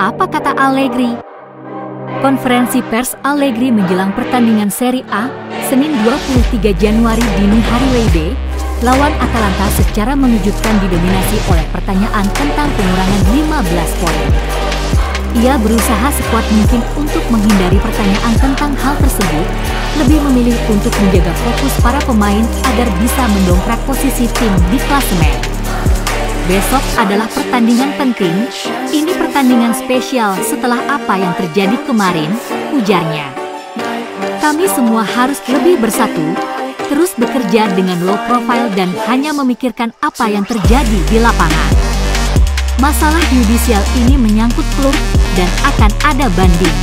Apa kata Allegri? Konferensi pers Allegri menjelang pertandingan Serie A, Senin 23 Januari dini hari WIB, lawan Atalanta secara mengejutkan didominasi oleh pertanyaan tentang pengurangan 15 poin. Ia berusaha sekuat mungkin untuk menghindari pertanyaan tentang hal tersebut, lebih memilih untuk menjaga fokus para pemain agar bisa mendongkrak posisi tim di klasemen. Besok adalah pertandingan penting, ini pertandingan spesial setelah apa yang terjadi kemarin, ujarnya. Kami semua harus lebih bersatu, terus bekerja dengan low profile dan hanya memikirkan apa yang terjadi di lapangan. Masalah yudisial ini menyangkut klub dan akan ada banding.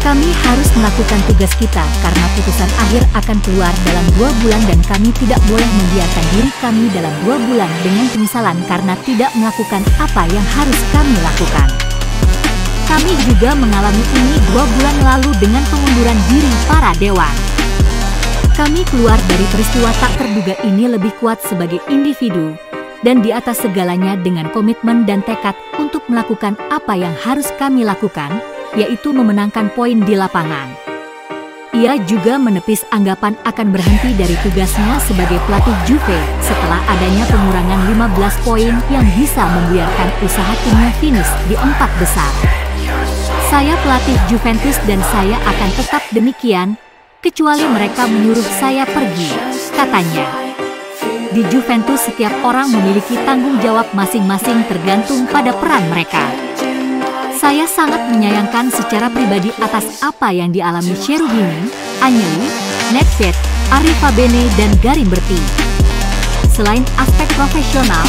Kami harus melakukan tugas kita karena putusan akhir akan keluar dalam 2 bulan dan kami tidak boleh membiarkan diri kami dalam 2 bulan dengan penyesalan karena tidak melakukan apa yang harus kami lakukan. Kami juga mengalami ini 2 bulan lalu dengan pengunduran diri para dewan. Kami keluar dari peristiwa tak terduga ini lebih kuat sebagai individu dan di atas segalanya dengan komitmen dan tekad untuk melakukan apa yang harus kami lakukan, yaitu memenangkan poin di lapangan. Ia juga menepis anggapan akan berhenti dari tugasnya sebagai pelatih Juve setelah adanya pengurangan 15 poin yang bisa membiarkan usaha timnya finish di 4 besar. Saya pelatih Juventus dan saya akan tetap demikian, kecuali mereka menyuruh saya pergi, katanya. Di Juventus setiap orang memiliki tanggung jawab masing-masing tergantung pada peran mereka. Saya sangat menyayangkan secara pribadi atas apa yang dialami Cherubini, Agnelli, Nedved, Arrivabene, dan Garimberti. Selain aspek profesional,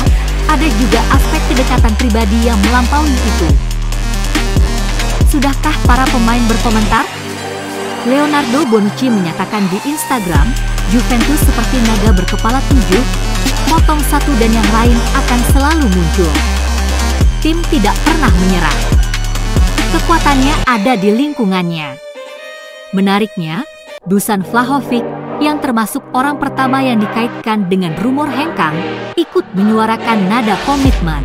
ada juga aspek kedekatan pribadi yang melampaui itu. Sudahkah para pemain berkomentar? Leonardo Bonucci menyatakan di Instagram, Juventus seperti naga berkepala 7, potong satu dan yang lain akan selalu muncul. Tim tidak pernah menyerah. Kekuatannya ada di lingkungannya. Menariknya, Dusan Vlahovic, yang termasuk orang pertama yang dikaitkan dengan rumor hengkang, ikut menyuarakan nada komitmen.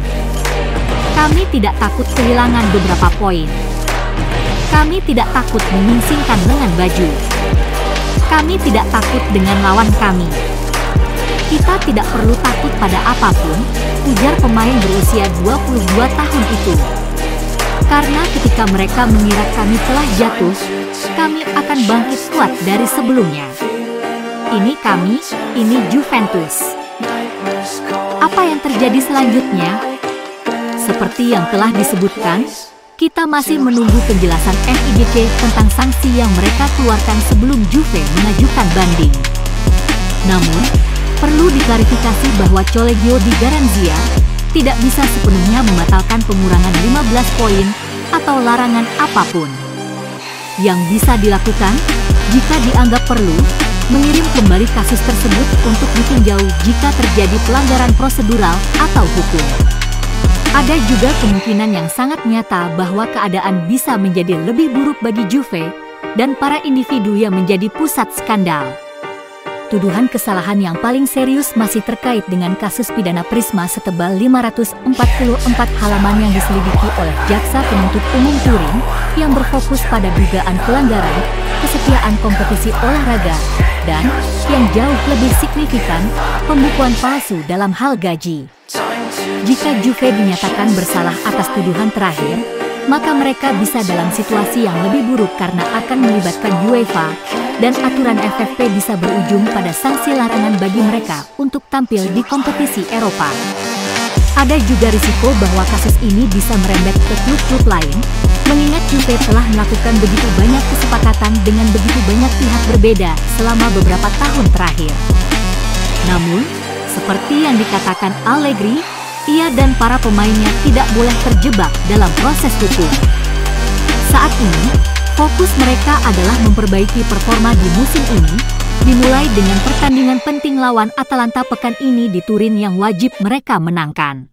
Kami tidak takut kehilangan beberapa poin. Kami tidak takut menyingsingkan lengan baju. Kami tidak takut dengan lawan kami. Kita tidak perlu takut pada apapun, ujar pemain berusia 22 tahun itu. Karena ketika mereka mengira kami telah jatuh, kami akan bangkit kuat dari sebelumnya. Ini kami, ini Juventus. Apa yang terjadi selanjutnya? Seperti yang telah disebutkan, kita masih menunggu penjelasan FIGC tentang sanksi yang mereka keluarkan sebelum Juve mengajukan banding. Namun, perlu diklarifikasi bahwa Colegio di Garanzia tidak bisa sepenuhnya membatalkan pengurangan 15 poin atau larangan apapun. Yang bisa dilakukan, jika dianggap perlu, mengirim kembali kasus tersebut untuk ditinjau jika terjadi pelanggaran prosedural atau hukum. Ada juga kemungkinan yang sangat nyata bahwa keadaan bisa menjadi lebih buruk bagi Juve dan para individu yang menjadi pusat skandal. Tuduhan kesalahan yang paling serius masih terkait dengan kasus pidana Prisma setebal 544 halaman yang diselidiki oleh Jaksa Penuntut Umum Turin yang berfokus pada dugaan pelanggaran, kesetiaan kompetisi olahraga, dan, yang jauh lebih signifikan, pembukuan palsu dalam hal gaji. Jika Juve dinyatakan bersalah atas tuduhan terakhir, maka mereka bisa dalam situasi yang lebih buruk karena akan melibatkan UEFA, dan aturan FFP bisa berujung pada sanksi larangan bagi mereka untuk tampil di kompetisi Eropa. Ada juga risiko bahwa kasus ini bisa merembet ke klub-klub lain, mengingat Juve telah melakukan begitu banyak kesepakatan dengan begitu banyak pihak berbeda selama beberapa tahun terakhir. Namun, seperti yang dikatakan Allegri, ia dan para pemainnya tidak boleh terjebak dalam proses hukum. Saat ini, fokus mereka adalah memperbaiki performa di musim ini, dimulai dengan pertandingan penting lawan Atalanta pekan ini di Turin yang wajib mereka menangkan.